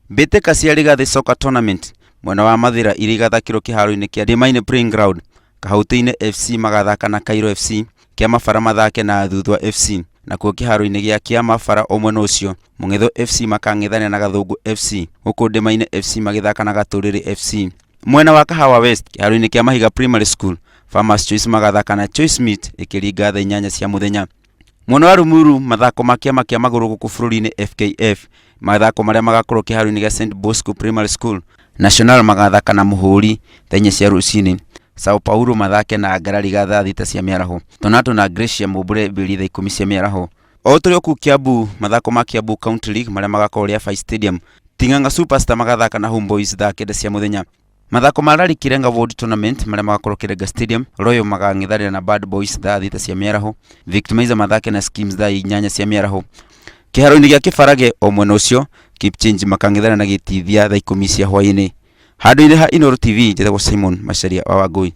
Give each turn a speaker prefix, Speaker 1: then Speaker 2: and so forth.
Speaker 1: Mbĩtĩka cia Rigathi Soccer Tournament mwena wa Mathira iria igathakĩrwo kĩharo-inĩ kĩa Ndĩmaine Playing Ground. Kahautĩ-inĩ FC magathaka na Cairo FC, Kĩamabara mathake na Thuthwa FC. Nakuo kĩharo-inĩ gĩa Kĩamabara o mwena ũcio, Mũng'etho FC makang'ethania na Gathũngũ FC, huku Ndĩmaine FC magĩthaka na Gatũrĩrĩ FC. Mwena wa Kahawa West, kĩharo-inĩ kĩa Mahiga Primary School, Farmers Choice magathaka na Choice Meat ĩkĩringa thaa 8 cia mũthenya. Mwena wa Rumuru, mathako ma kĩama kĩa magũrũ gũkũ bũrũri-inĩ FKF, mathako marĩa magakorwo kĩharo-inĩ gĩa St Bosco Primary School. National magathaka na Mũhũri thaa 4 cia rũcinĩ. Sao Paulo mathake na Ngarariga thaa 6 cia mĩaraho. Tonato na Gracia Mũmbũre mbĩri thaa 10 cia mĩaraho. O tũrĩ kũu Kiambu, mathako ma Kiambu County League marĩa magakorwo Leafy Stadium. Ting'ang'a Superstar magathaka na Homeboys thaa 9 cia mũthenya. Mathako ma Rally Kirenga World Tournament marĩa magakorwo Kirenga Stadium, Royal magang'ethanĩra na Bad Boys thaa 6 cia mĩaraho. Victimizer mathake na Schemes thaa 8 cia mĩaraho. Kĩharo-inĩ gĩa Kĩbarage o mwena ũcio, Kipchange makang'ethanĩra na Gĩtithia thaa 10 cia hwaĩ-inĩ. Handũ-inĩ ha Inooro TV, njĩtagwo Simon Macharia wa Wangũi.